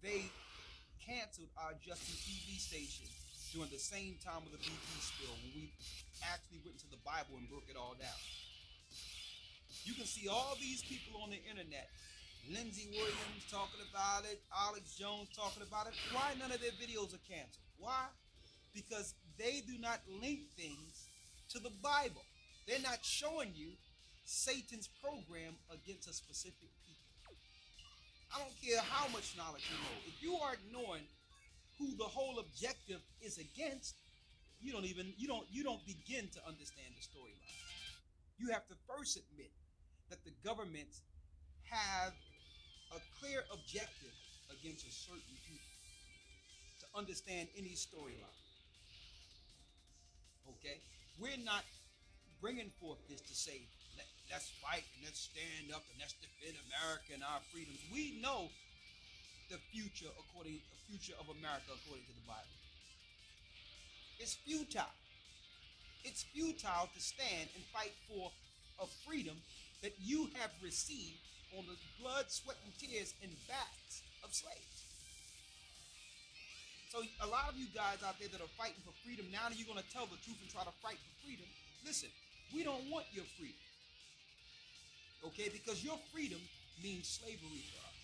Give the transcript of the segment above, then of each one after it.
they canceled our Justin TV station during the same time of the BP spill when we actually went into the Bible and broke it all down. You can see all these people on the internet. Lindsey Williams talking about it, Alex Jones talking about it. Why none of their videos are canceled? Why? Because they do not link things to the Bible. They're not showing you Satan's program against a specific people. I don't care how much knowledge you know. If you are ignoring who the whole objective is against, you don't begin to understand the storyline. You have to first admit that the governments have a clear objective against a certain people to understand any storyline. Okay, we're not bringing forth this to say let's fight and let's stand up and let's defend America and our freedoms. We know the future of America according to the Bible. It's futile. It's futile to stand and fight for a freedom that you have received on the blood, sweat, and tears and backs of slaves. So a lot of you guys out there that are fighting for freedom, now that you're going to tell the truth and try to fight for freedom, listen, we don't want your freedom. Okay, because your freedom means slavery for us.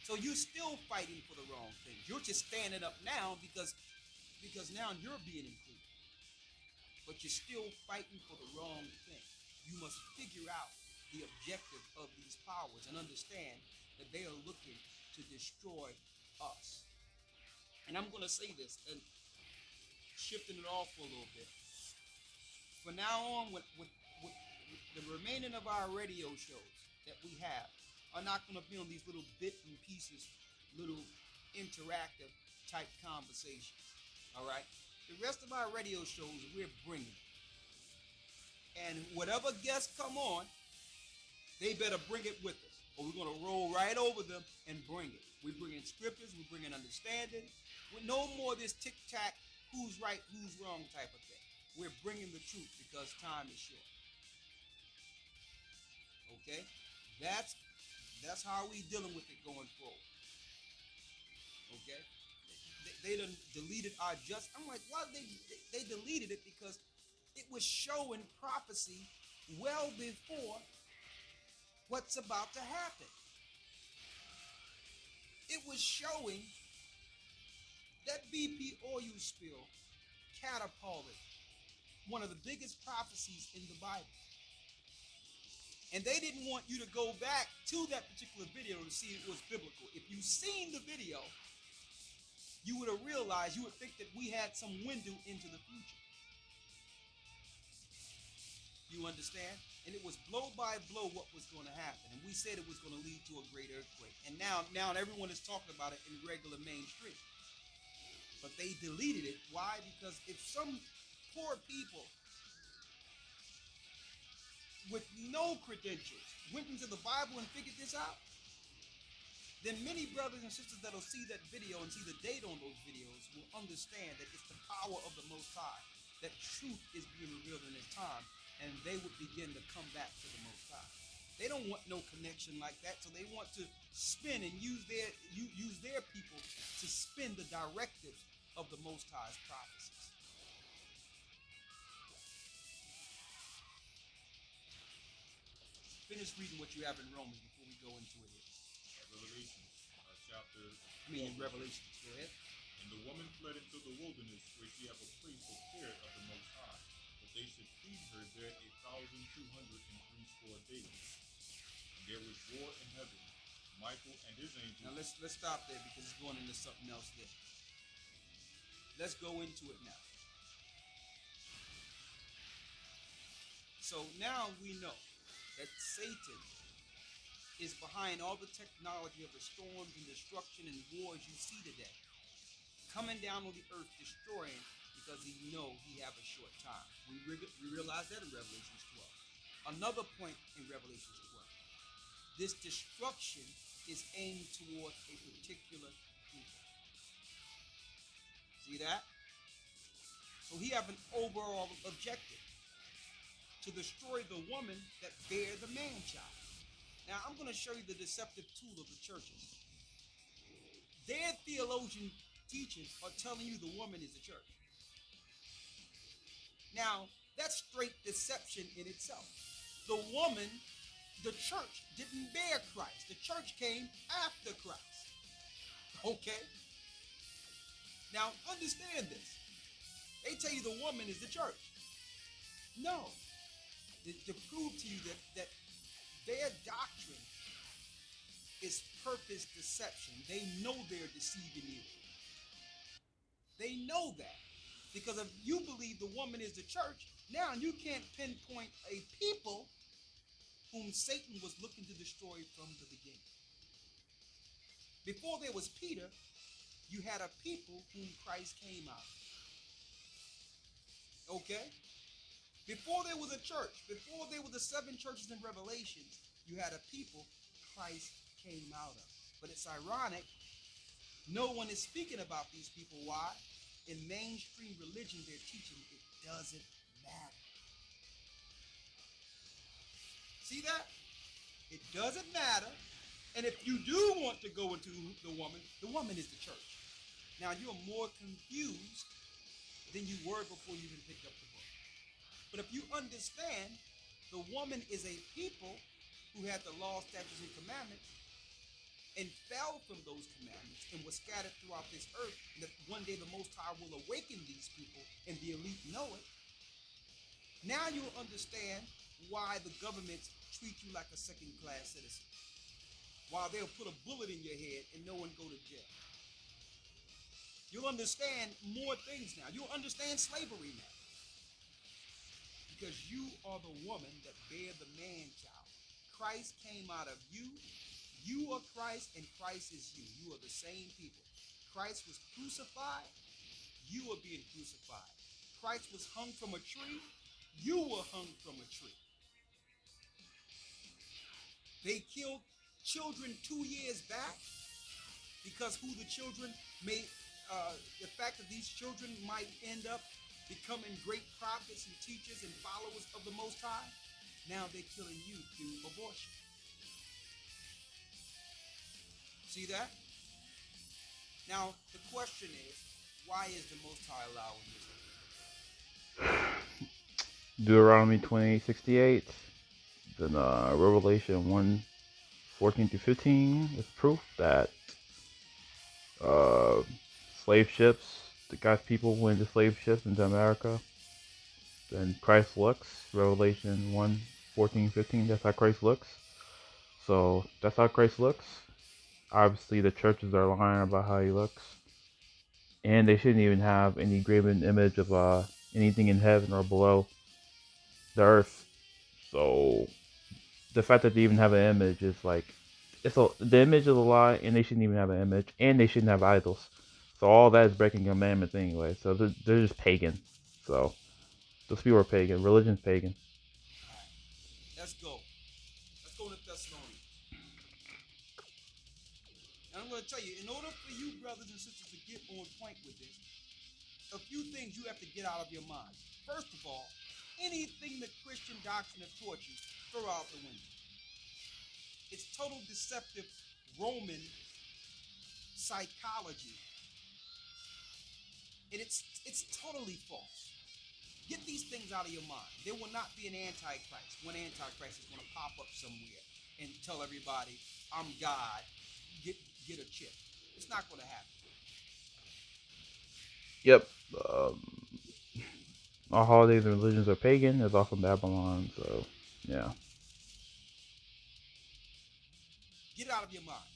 So you're still fighting for the wrong things. You're just standing up now because now you're being included. But you're still fighting for the wrong thing. You must figure out the objective of these powers and understand that they are looking to destroy us. And I'm going to say this and shifting it off for a little bit. From now on, with the remaining of our radio shows that we have are not going to be on these little bit and pieces, little interactive type conversations. All right? The rest of our radio shows we're bringing. And whatever guests come on, they better bring it with us, or we're going to roll right over them and bring it. We bring in scriptures, we bring in understanding. With no more this tic-tac, who's right, who's wrong type of thing. We're bringing the truth because time is short. Okay? That's how we dealing with it going forward. Okay? They done deleted our just. I'm like, well, they deleted it because it was showing prophecy well before what's about to happen. It was showing that BP oil spill catapulted one of the biggest prophecies in the Bible. And they didn't want you to go back to that particular video to see it was biblical. If you've seen the video, you would have realized, you would think that we had some window into the future. You understand? And it was blow by blow what was going to happen. And we said it was going to lead to a great earthquake. And now everyone is talking about it in regular mainstream. But they deleted it. Why? Because if some poor people with no credentials went into the Bible and figured this out, then many brothers and sisters that'll see that video and see the date on those videos will understand that it's the power of the Most High, that truth is being revealed in this time, and they would begin to come back to the Most High. They don't want no connection like that, so they want to spin and use their people to spin the directives of the Most High's prophecies. Finish reading what you have in Romans before we go into it here. In Revelations. Go ahead. And the woman fled into the wilderness, where she had a place prepared of the Most High, that they should feed her there 1,260 days. And there was war in heaven. Michael and his angels. Now let's stop there because it's going into something else there. Let's go into it now. So now we know that Satan is behind all the technology of the storms and destruction and wars you see today, coming down on the earth, destroying, because he know he have a short time. We realize that in Revelations 12. Another point in Revelations 12. This destruction is aimed towards a particular people. See that? So he have an overall objective to destroy the woman that bare the man-child. Now, I'm going to show you the deceptive tool of the churches. Their theologian teachings are telling you the woman is the church. Now, that's straight deception in itself. The woman, the church, didn't bear Christ. The church came after Christ. Okay? Now, understand this. They tell you the woman is the church. No. To prove to you that their doctrine is purpose deception. They know they're deceiving you. They know that. Because if you believe the woman is the church, now you can't pinpoint a people whom Satan was looking to destroy from the beginning. Before there was Peter, you had a people whom Christ came out of. Okay? Before there was a church, before there were the 7 churches in Revelations, you had a people Christ came out of. But it's ironic, no one is speaking about these people. Why? In mainstream religion, they're teaching it doesn't matter. See that? It doesn't matter. And if you do want to go into the woman is the church. Now, you're more confused than you were before you even picked up the book. But if you understand, the woman is a people who had the law, statutes, and commandments and fell from those commandments and was scattered throughout this earth, and that one day the Most High will awaken these people and the elite know it. Now you'll understand why the governments treat you like a second-class citizen. While they'll put a bullet in your head and no one go to jail. You'll understand more things now. You'll understand slavery now. Because you are the woman that bare the man-child. Christ came out of you. You are Christ and Christ is you. You are the same people. Christ was crucified. You are being crucified. Christ was hung from a tree. You were hung from a tree. They killed children 2 years back because who the children may, the fact that these children might end up becoming great prophets and teachers and followers of the Most High. Now they're killing you through abortion. See that? Now the question is, why is the Most High allowing this? Deuteronomy 28:68, then Revelation 1:14-15 is proof that uh, slave ships, the God's people went into slave ships into America. Then Christ looks, Revelation 1:14-15, that's how Christ looks. So that's how Christ looks. Obviously the churches are lying about how he looks. And they shouldn't even have any graven image of anything in heaven or below the earth. So the fact that they even have an image is like, the image is a lie, and they shouldn't even have an image, and they shouldn't have idols. So all that is breaking commandments anyway. So they're just pagan. So those people are pagan. Religion's pagan. All right, let's go. Let's go to Thessalonians. And I'm going to tell you, in order for you brothers and sisters to get on point with this, a few things you have to get out of your mind. First of all, anything the Christian doctrine has taught you, throw out the window. It's total deceptive Roman psychology. And it's totally false. Get these things out of your mind. There will not be an antichrist. One antichrist is going to pop up somewhere and tell everybody, I'm God, get a chip. It's not going to happen. Yep. All holidays and religions are pagan. It's all from Babylon. So yeah. Get it out of your mind.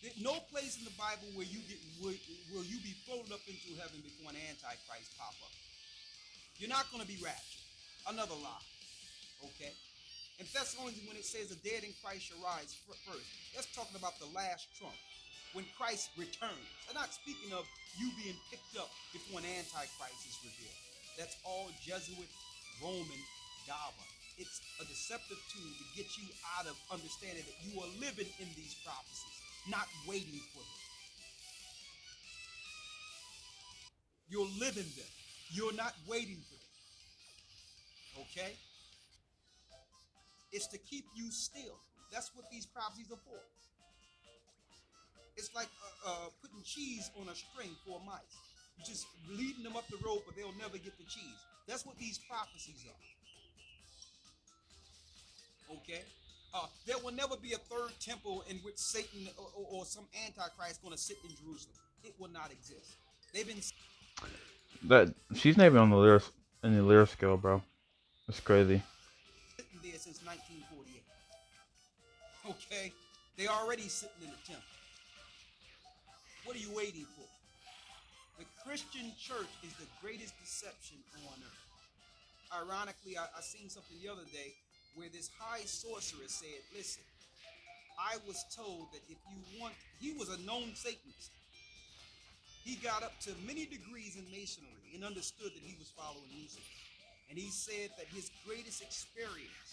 There's no place in the Bible where will you be floated up into heaven before an antichrist pop up. You're not going to be raptured. Another lie. Okay? In Thessalonians, when it says the dead in Christ shall rise first, that's talking about the last trump. When Christ returns. They're not speaking of you being picked up before an antichrist is revealed. That's all Jesuit Roman dogma. It's a deceptive tool to get you out of understanding that you are living in these prophecies, not waiting for them. You're living them. You're not waiting for them. Okay? It's to keep you still. That's what these prophecies are for. it's like putting cheese on a string for mice. You're just leading them up the road, but they'll never get the cheese. That's what these prophecies are. Okay? There will never be a third temple in which Satan or some antichrist going to sit in Jerusalem. It will not exist. They've been That she's not even on the lyrics in the lyric scale, bro. It's crazy. sitting there since 1948. Okay? They already sitting in the temple. What are you waiting for? The Christian church is the greatest deception on earth. Ironically, I seen something the other day where this high sorceress said, listen, I was told that if you want, he was a known Satanist. He got up to many degrees in masonry and understood that he was following Lucifer. And he said that his greatest experience,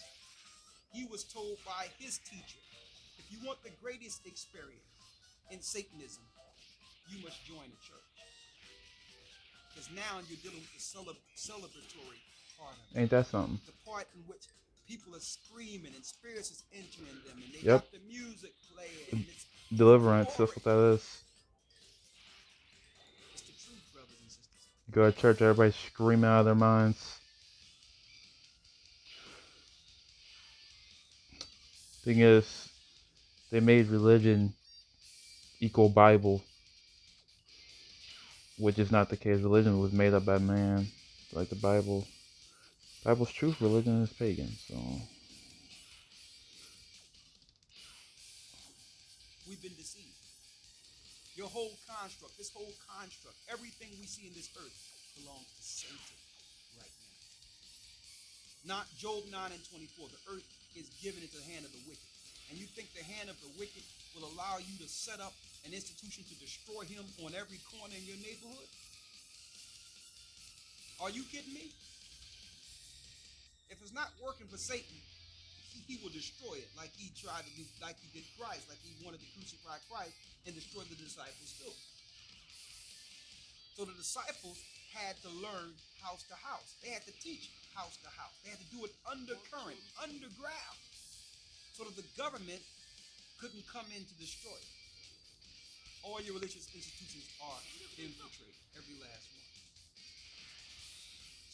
he was told by his teacher, if you want the greatest experience in Satanism, you must join a church. Because now you're dealing with the celebratory part of it. Ain't that something? The part in which people are screaming and spirits is entering them and they Yep. got the music playing. And it's Deliverance, that's what that is. It's the truth, brothers and sisters. You go to church, everybody's screaming out of their minds. Thing is, they made religion equal Bible, which is not the case. Religion was made up by man, like the Bible. Bible's truth, religion is pagan, so. We've been deceived. Your whole construct, this whole construct, everything we see in this earth belongs to Satan right now. Not Job 9 and 24. The earth is given into the hand of the wicked. And you think the hand of the wicked will allow you to set up an institution to destroy him on every corner in your neighborhood? Are you kidding me? If it's not working for Satan, he will destroy it like he tried to do, like he did Christ, like he wanted to crucify Christ and destroy the disciples too. So the disciples had to learn house to house. They had to teach house to house. They had to do it undercurrent, underground, so that the government couldn't come in to destroy it. All your religious institutions are infiltrated, every last one.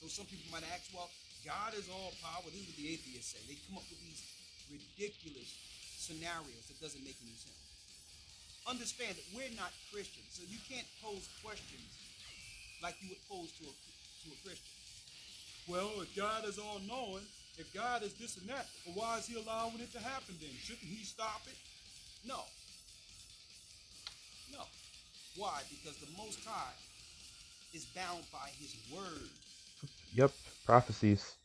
So some people might ask, well, God is all powerful. This is what the atheists say. They come up with these ridiculous scenarios that doesn't make any sense. Understand that we're not Christians, so you can't pose questions like you would pose to a Christian. Well, if God is all-knowing, if God is this and that, well, why is he allowing it to happen then? Shouldn't he stop it? No. No. Why? Because the Most High is bound by his word. Yep, prophecies.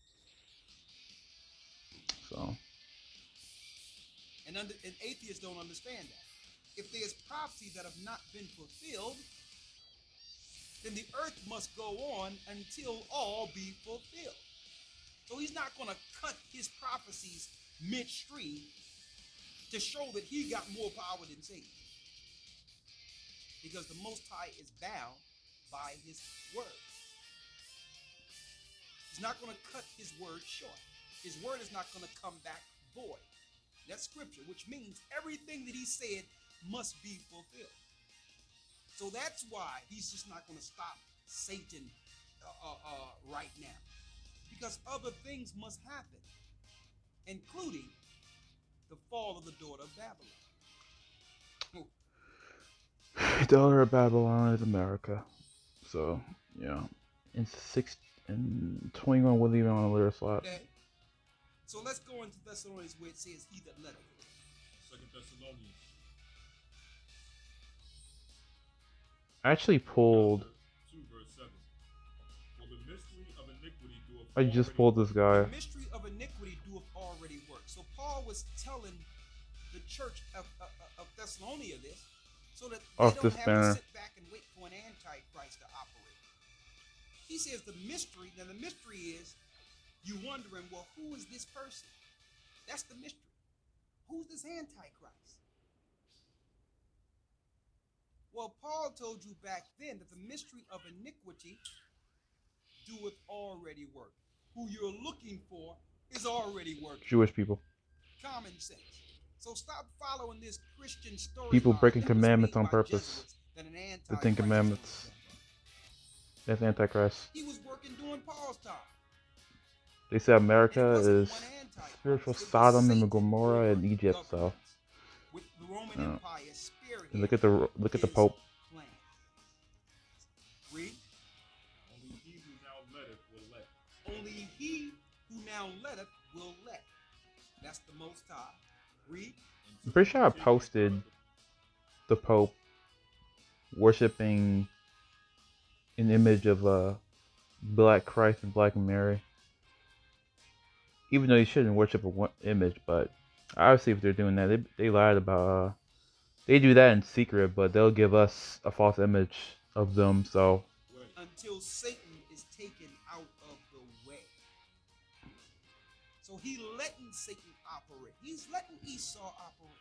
So. And atheists don't understand that. If there's prophecies that have not been fulfilled, then the earth must go on until all be fulfilled. So he's not going to cut his prophecies midstream to show that he got more power than Satan. Because the Most High is bound by his word. He's not going to cut his word short. His word is not going to come back void. That's scripture, which means everything that he said must be fulfilled. So that's why he's just not going to stop Satan right now. Because other things must happen, including the fall of the daughter of Babylon. Daughter of Babylon is America. So, yeah. In 21 wasn't even on a lyric slot. Okay. So let's go into Thessalonians where it says, he that letteth. 2 Thessalonians. I actually pulled. 2 verse 7. For the mystery of iniquity doeth I just pulled this guy. The mystery of iniquity doeth already work. So Paul was telling the church of Thessalonica this, so that they don't have to sit back and wait for an antichrist to operate. He says the mystery, now the mystery is you wondering, well, who is this person? That's the mystery. Who's this antichrist? Well, Paul told you back then that the mystery of iniquity doeth already work. Who you're looking for is already working. Jewish people. Common sense. So stop following this Christian People storyline breaking that was commandments made on by purpose. Jesuits that an The Ten antichrist is going to Commandments. jump on. That's Antichrist. He was working during Paul's time. They said And it America wasn't is one antichrist. spiritual It was Sodom and Satan Gomorrah over and Egypt. So, governments, with the Roman Empire and spearheading look at the his Pope. plan. Read. Only he who now letteth will let. Only he who now letteth will let. That's the Most High. Read. I'm pretty sure I posted the Pope worshiping an image of Black Christ and Black Mary. Even though you shouldn't worship a image, but obviously if they're doing that, they lied about. They do that in secret, but they'll give us a false image of them. So Until Satan is taken out of the way. So he letting Satan operate. He's letting Esau operate.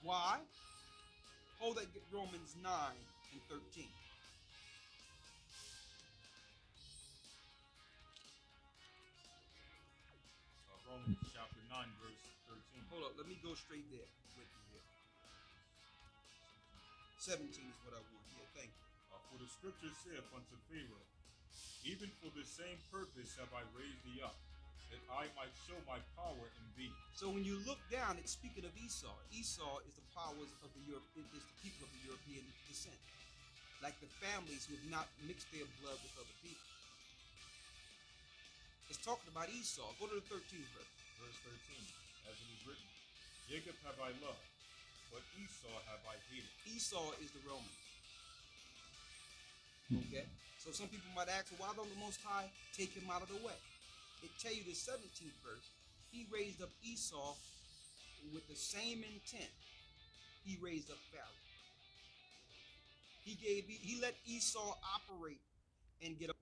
Why? Hold that, get Romans 9 and 13. Romans chapter 9, verse 13. Hold up, let me go straight there with you here. 17 is what I want. Yeah, thank you. For the scripture saith unto Pharaoh, even for the same purpose have I raised thee up, that I might show my power in thee. So when you look down, it's speaking of Esau. Esau is the powers of the is the people of the European descent, like the families who have not mixed their blood with other people. It's talking about Esau. Go to the 13th verse. Verse 13, as it is written, Jacob have I loved, but Esau have I hated. Esau is the Roman. Okay? So some people might ask, well, why don't the Most High take him out of the way? It tell you the 17th verse, he raised up Esau with the same intent he raised up Pharaoh. He let Esau operate and get